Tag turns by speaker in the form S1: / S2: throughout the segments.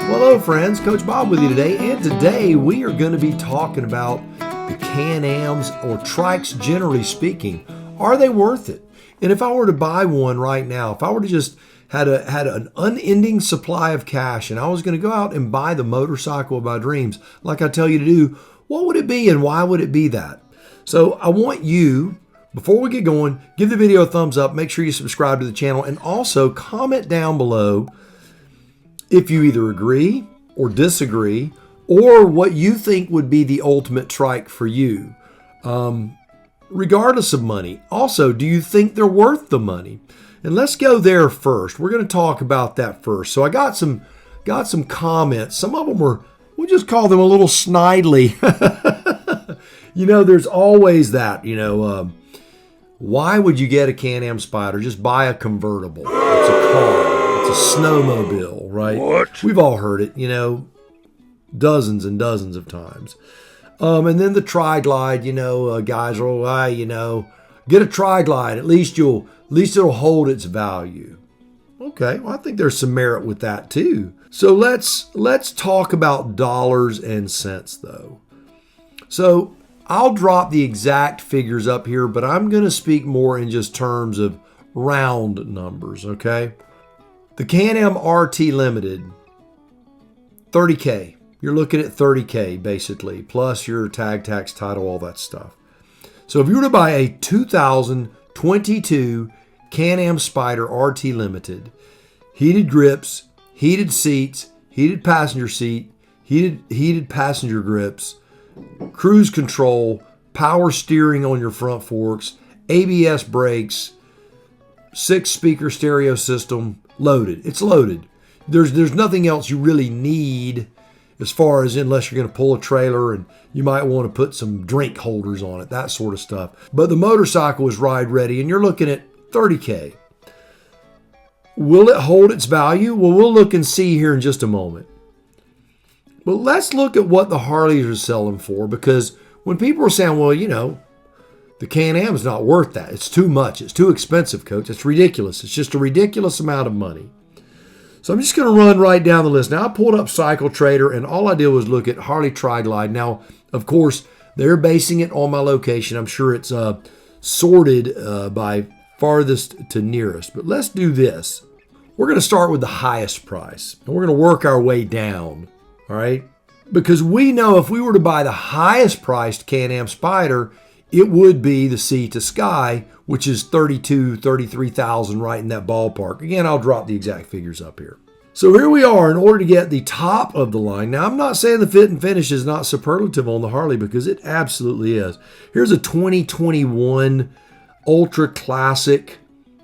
S1: Well, hello friends, Coach Bob with you today, and today we are going to be talking about the CanAms or TRIKEs generally speaking. Are they worth it? And if I were to buy one right now, if I were to just had an unending supply of cash and I was going to go out and buy the motorcycle of my dreams, like I tell you to do, what would it be and why would it be that? So I want you, before we get going, give the video a thumbs up, make sure you subscribe to the channel, and also comment down below if you either agree or disagree, or what you think would be the ultimate trike for you, regardless of money. Also, do you think they're worth the money? And let's go there first. We're going to talk about that first. So I got some comments. Some of them were, we'll just call them a little snidely. There's always that, why would you get a Can-Am Spyder? Just buy a convertible. It's a car. It's a snowmobile, right?
S2: What?
S1: We've all heard it, dozens and dozens of times. And then the Tri-Glide, guys are, get a Tri-Glide. At least it'll hold its value. Okay, well, I think there's some merit with that too. So let's talk about dollars and cents though. So I'll drop the exact figures up here, but I'm going to speak more in just terms of round numbers, okay? The Can-Am RT Limited, $30K. You're looking at $30K basically, plus your tag, tax, title, all that stuff. So if you were to buy a 2022 Can-Am Spyder RT Limited, heated grips, heated seats, heated passenger seat, heated passenger grips, cruise control, power steering on your front forks, ABS brakes, 6-speaker stereo system, loaded. It's loaded. There's nothing else you really need as far as unless you're going to pull a trailer and you might want to put some drink holders on it, that sort of stuff. But the motorcycle is ride ready and you're looking at $30K. Will it hold its value? Well, we'll look and see here in just a moment. But let's look at what the Harleys are selling for, because when people are saying, well, the Can-Am is not worth that. It's too much. It's too expensive, Coach. It's ridiculous. It's just a ridiculous amount of money. So I'm just going to run right down the list. Now, I pulled up Cycle Trader, and all I did was look at Harley Tri-Glide. Now, of course, they're basing it on my location. I'm sure it's sorted by farthest to nearest. But let's do this. We're going to start with the highest price, and we're going to work our way down, all right? Because we know if we were to buy the highest priced Can-Am Spyder, it would be the Sea to Sky, which is $32,000, $33,000, right in that ballpark. Again, I'll drop the exact figures up here. So here we are in order to get the top of the line. Now, I'm not saying the fit and finish is not superlative on the Harley, because it absolutely is. Here's a 2021 Ultra Classic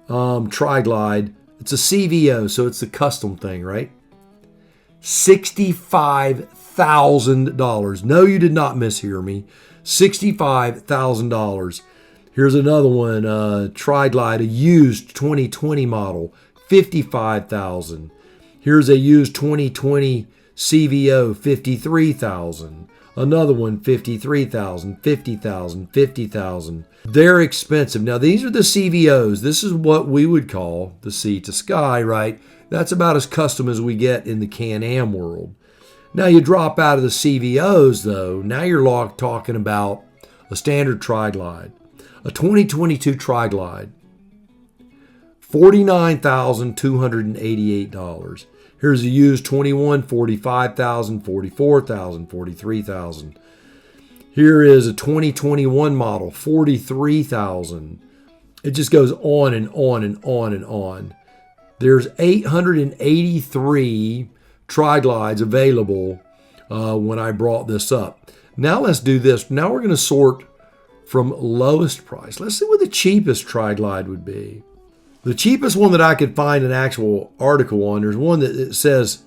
S1: Tri-Glide. It's a CVO, so it's the custom thing, right? $65,000. No, you did not mishear me. $65,000. Here's another one, Tri-Glide, a used 2020 model, $55,000. Here's a used 2020 CVO, $53,000. Another one, $53,000, $50,000, $50,000. They're expensive. Now, these are the CVOs. This is what we would call the Sea to Sky, right? That's about as custom as we get in the Can-Am world. Now you drop out of the CVOs though, now you're talking about a standard Tri-Glide. A 2022 Tri-Glide, $49,288. Here's a used 21, $45,000, $44,000, $43,000. Here is a 2021 model, $43,000. It just goes on and on and on and on. There's 883 Tri-Glides available when I brought this up. Now let's do this. Now we're going to sort from lowest price. Let's see what the cheapest Tri-Glide would be. The cheapest one that I could find an actual article on, there's one that it says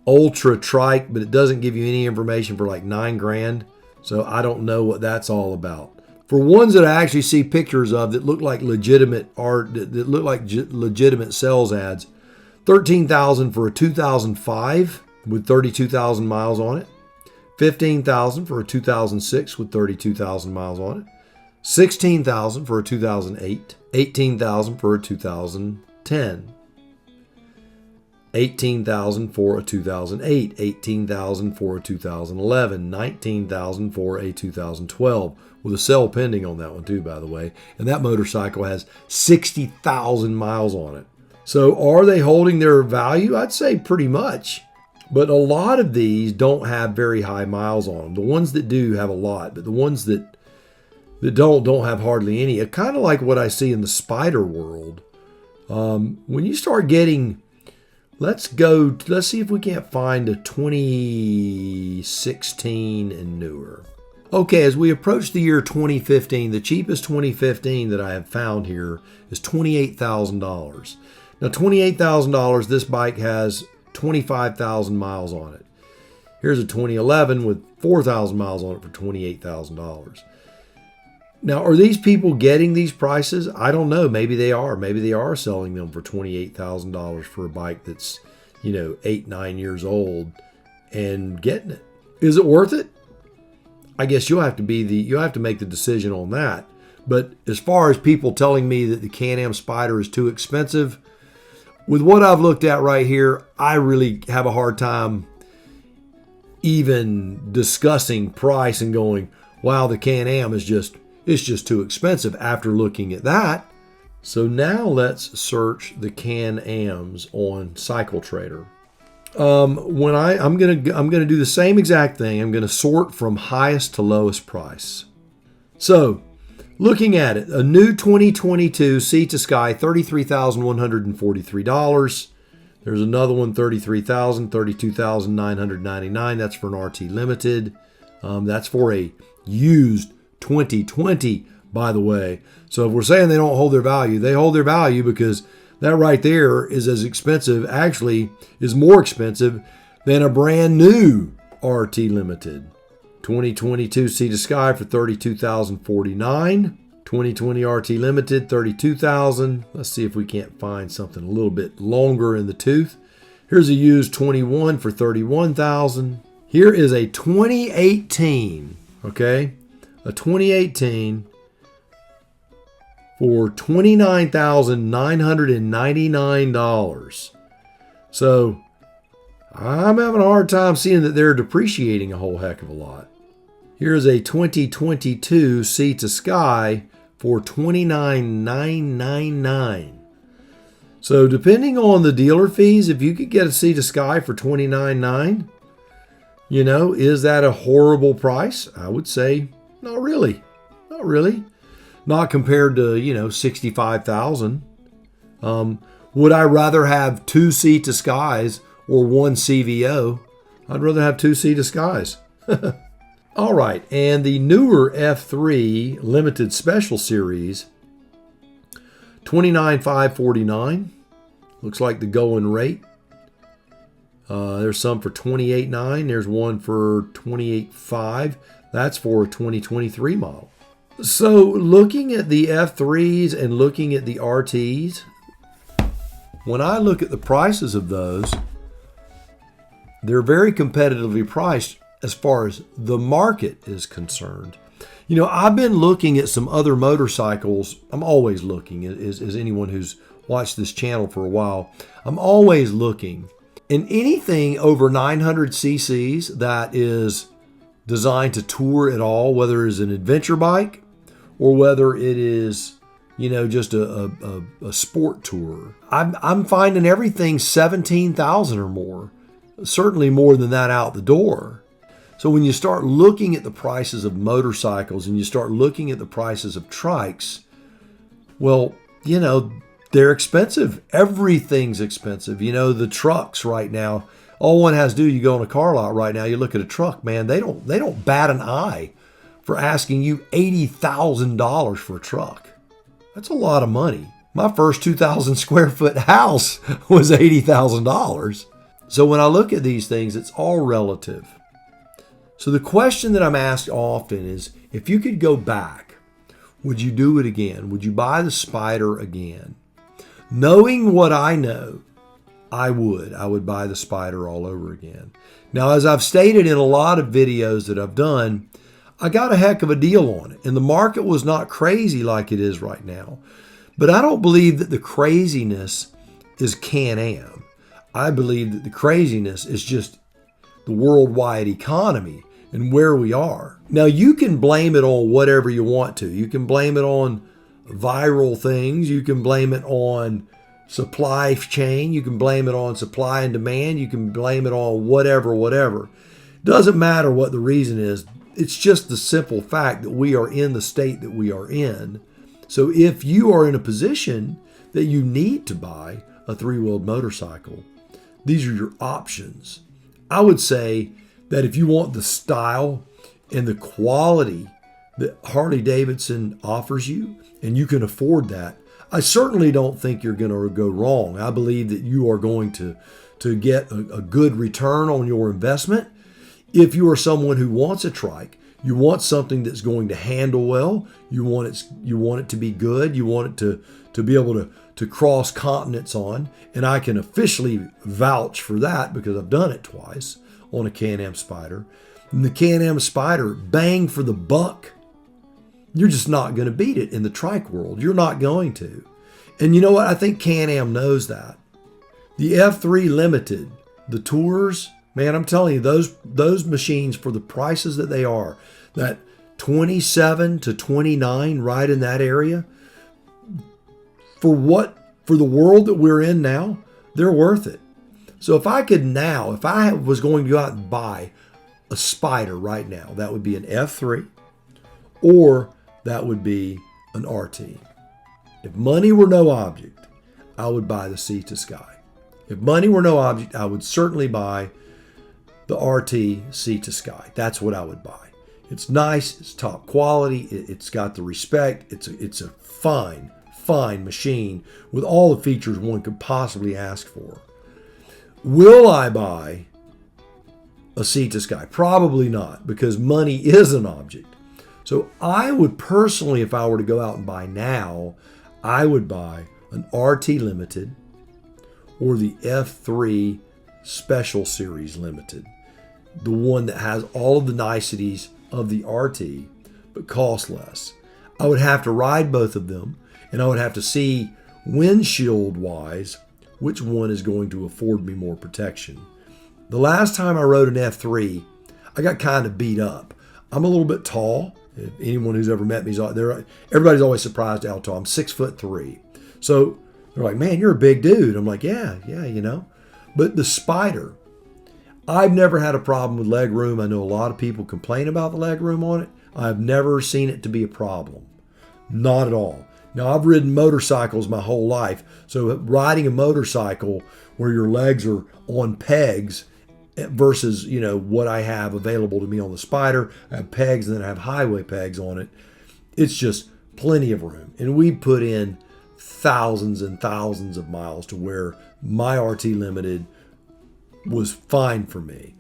S1: Ultra Trike, but it doesn't give you any information for like $9,000. So I don't know what that's all about. For ones that I actually see pictures of that look like legitimate art, that look like legitimate sales ads, $13,000 for a 2005 with 32,000 miles on it. $15,000 for a 2006 with 32,000 miles on it. $16,000 for a 2008. $18,000 for a 2010. $18,000 for a 2008, $18,000 for a 2011, $19,000 for a 2012, with a sale pending on that one too, by the way. And that motorcycle has 60,000 miles on it. So are they holding their value? I'd say pretty much. But a lot of these don't have very high miles on them. The ones that do have a lot, but the ones that don't have hardly any. It's kind of like what I see in the Spyder world. When you start getting, let's see if we can't find a 2016 and newer. Okay, as we approach the year 2015, the cheapest 2015 that I have found here is $28,000. Now, $28,000, this bike has 25,000 miles on it. Here's a 2011 with 4,000 miles on it for $28,000. Now, are these people getting these prices? I don't know. Maybe they are. Maybe they are selling them for $28,000 for a bike that's, 8, 9 years old and getting it. Is it worth it? I guess you'll have to make the decision on that. But as far as people telling me that the CanAm Spyder is too expensive, with what I've looked at right here, I really have a hard time even discussing price and going, wow, the CanAm is just too expensive after looking at that. So now let's search the CanAms on Cycle Trader. I'm gonna do the same exact thing. I'm gonna sort from highest to lowest price. So looking at it, a new 2022 Sea to Sky, $33,143. There's another one, $33,000, $32,999. That's for an RT Limited. That's for a used 2020, by the way. So if we're saying they don't hold their value, they hold their value because that right there is as expensive, actually is more expensive than a brand new RT Limited. 2022 Sea to Sky for $32,049. 2020 RT Limited, $32,000. Let's see if we can't find something a little bit longer in the tooth. Here's a used 21 for $31,000. Here is a 2018, okay? A 2018 for $29,999. So I'm having a hard time seeing that they're depreciating a whole heck of a lot. Here's a 2022 Sea to Sky for $29,999. So depending on the dealer fees, if you could get a Sea to Sky for $29,999, is that a horrible price? I would say not really. Not really. Not compared to, $65,000. Would I rather have two Sea to Skies or one CVO? I'd rather have two Sea to Skies. All right, and the newer F3 Limited Special Series, $29,549. Looks like the going rate. There's some for $28,900. There's one for $28,500. That's for a 2023 model. So looking at the F3s and looking at the RTs, when I look at the prices of those, they're very competitively priced as far as the market is concerned. I've been looking at some other motorcycles. I'm always looking, as anyone who's watched this channel for a while, I'm always looking. And anything over 900 cc's that is designed to tour at all, whether it's an adventure bike or whether it is, just a sport tour. I'm finding everything 17,000 or more, certainly more than that out the door. So when you start looking at the prices of motorcycles and you start looking at the prices of trikes, well, they're expensive. Everything's expensive. The trucks right now, all one has to do, you go on a car lot right now, you look at a truck, man, they don't bat an eye for asking you $80,000 for a truck. That's a lot of money. My first 2,000 square foot house was $80,000. So when I look at these things, it's all relative. So the question that I'm asked often is, if you could go back, would you do it again? Would you buy the Spyder again? Knowing what I know, I would buy the Spyder all over again. Now, as I've stated in a lot of videos that I've done, I got a heck of a deal on it. And the market was not crazy like it is right now. But I don't believe that the craziness is CanAm. I believe that the craziness is just the worldwide economy and where we are. Now, you can blame it on whatever you want to. You can blame it on viral things. You can blame it on supply chain. You can blame it on supply and demand. You can blame it on whatever. Doesn't matter what the reason is. It's just the simple fact that we are in the state that we are in. So if you are in a position that you need to buy a three-wheeled motorcycle, these are your options. I would say that if you want the style and the quality that Harley-Davidson offers you, and you can afford that, I certainly don't think you're going to go wrong. I believe that you are going to get a good return on your investment. If you are someone who wants a trike, you want something that's going to handle well, you want it to be good, you want it to be able to cross continents on, and I can officially vouch for that because I've done it twice on a CanAm Spyder. And the CanAm Spyder, bang for the buck. You're just not going to beat it in the trike world. You're not going to. And you know what? I think CanAm knows that. The F3 Limited, the Tours, man, I'm telling you, those machines for the prices that they are, that 27 to 29 right in that area, for the world that we're in now, they're worth it. So if I was going to go out and buy a Spyder right now, that would be an F3 or that would be an RT. If money were no object, I would buy the Sea to Sky. If money were no object, I would certainly buy the RT Sea to Sky. That's what I would buy. It's nice. It's top quality. It's got the respect. It's a fine machine with all the features one could possibly ask for. Will I buy a Sea to Sky? Probably not, because money is an object. So I would personally, if I were to go out and buy now, I would buy an RT Limited or the F3 Special Series Limited. The one that has all of the niceties of the RT, but costs less. I would have to ride both of them, and I would have to see windshield-wise which one is going to afford me more protection. The last time I rode an F3, I got kind of beat up. I'm a little bit tall. If anyone who's ever met me, everybody's always surprised how tall. I'm 6'3". So they're like, man, you're a big dude. I'm like, yeah, you know. But the Spyder, I've never had a problem with leg room. I know a lot of people complain about the leg room on it. I've never seen it to be a problem. Not at all. Now, I've ridden motorcycles my whole life. So riding a motorcycle where your legs are on pegs versus, what I have available to me on the Spyder, I have pegs and then I have highway pegs on it. It's just plenty of room. And we put in thousands and thousands of miles to where my RT Limited was fine for me.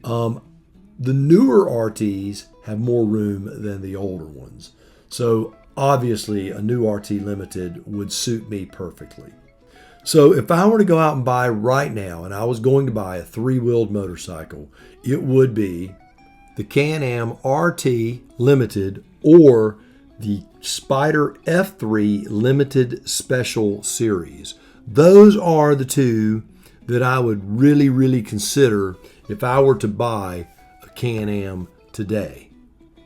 S1: The newer RTs have more room than the older ones. So obviously a new RT Limited would suit me perfectly. So if I were to go out and buy right now, and I was going to buy a three-wheeled motorcycle, it would be the CanAm RT Limited or the Spyder F3 Limited Special Series. Those are the two that I would really, really consider if I were to buy a Can-Am today.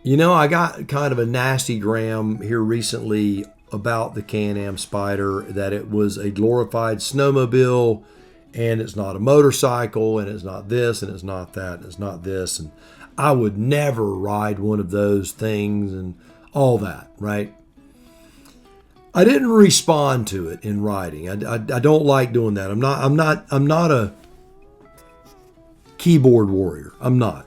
S1: I got kind of a nasty gram here recently about the Can-Am Spyder, that it was a glorified snowmobile and it's not a motorcycle and it's not this and it's not that and it's not this. And I would never ride one of those things and all that, right? I didn't respond to it in writing. I don't like doing that. I'm not a keyboard warrior. I'm not.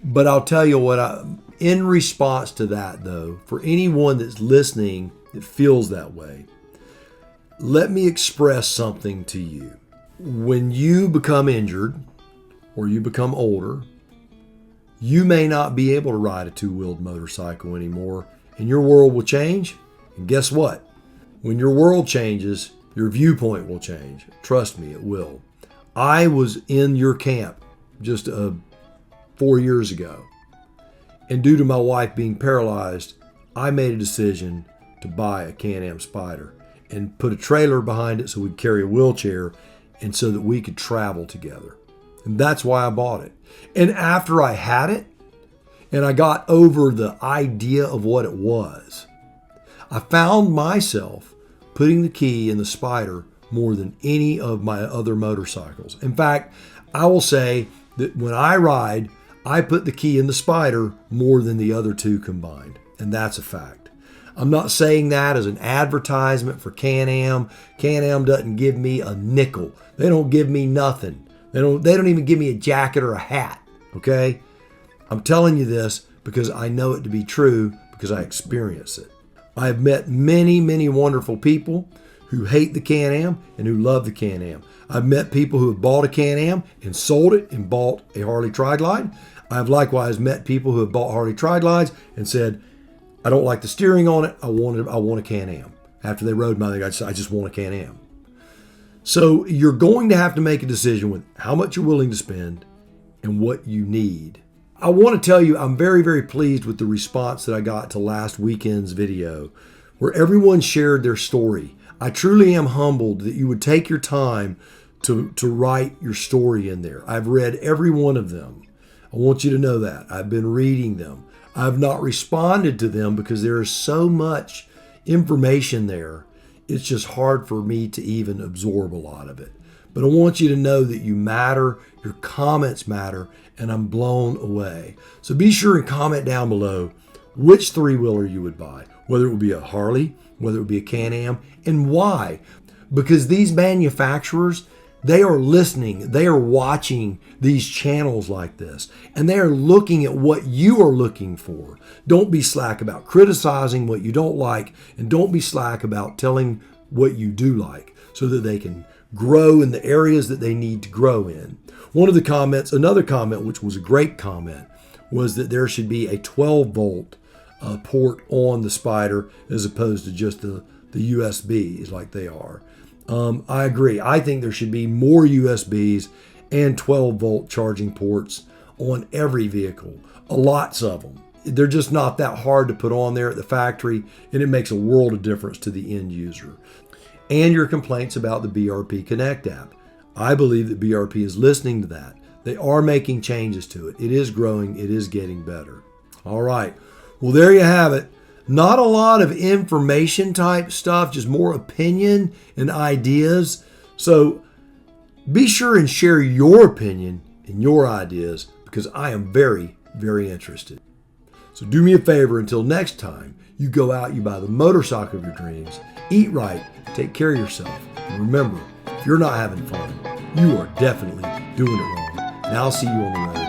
S1: But I'll tell you what, in response to that though, for anyone that's listening that feels that way, let me express something to you. When you become injured or you become older, you may not be able to ride a two-wheeled motorcycle anymore, and your world will change. And guess what? When your world changes, your viewpoint will change. Trust me, it will. I was in your camp just 4 years ago, and due to my wife being paralyzed, I made a decision to buy a Can-Am Spyder. and put a trailer behind it so we could carry a wheelchair and so that we could travel together. And that's why I bought it. And after I had it and I got over the idea of what it was, I found myself putting the key in the Spyder more than any of my other motorcycles. In fact, I will say that when I ride, I put the key in the Spyder more than the other two combined. And that's a fact. I'm not saying that as an advertisement for CanAm. CanAm doesn't give me a nickel. They don't give me nothing. They don't even give me a jacket or a hat. Okay? I'm telling you this because I know it to be true because I experience it. I have met many, many wonderful people who hate the CanAm and who love the CanAm. I've met people who have bought a CanAm and sold it and bought a Harley Tri-Glide. I have likewise met people who have bought Harley Tri-Glides and said, I don't like the steering on it. I want a CanAm. After they rode mine, I just want a CanAm. So you're going to have to make a decision with how much you're willing to spend and what you need. I want to tell you, I'm very, very pleased with the response that I got to last weekend's video, where everyone shared their story. I truly am humbled that you would take your time to write your story in there. I've read every one of them. I want you to know that. I've been reading them. I've not responded to them because there is so much information there. It's just hard for me to even absorb a lot of it. But I want you to know that you matter, your comments matter, and I'm blown away. So be sure and comment down below which three-wheeler you would buy, whether it would be a Harley, whether it would be a CanAm, and why. Because these manufacturers, they are listening, they are watching these channels like this, and they are looking at what you are looking for. Don't be slack about criticizing what you don't like, and don't be slack about telling what you do like so that they can grow in the areas that they need to grow in. One of the comments, another comment, which was a great comment, was that there should be a 12-volt port on the Spyder as opposed to just the USBs like they are. I agree. I think there should be more USBs and 12-volt charging ports on every vehicle. Lots of them. They're just not that hard to put on there at the factory, and it makes a world of difference to the end user. And your complaints about the BRP Connect app. I believe that BRP is listening to that. They are making changes to it. It is growing. It is getting better. All right. Well, there you have it. Not a lot of information type stuff, just more opinion and ideas. So be sure and share your opinion and your ideas because I am very, very interested. So do me a favor until next time you go out, you buy the motorcycle of your dreams, eat right, take care of yourself. And remember, if you're not having fun, you are definitely doing it wrong. And I'll see you on the road.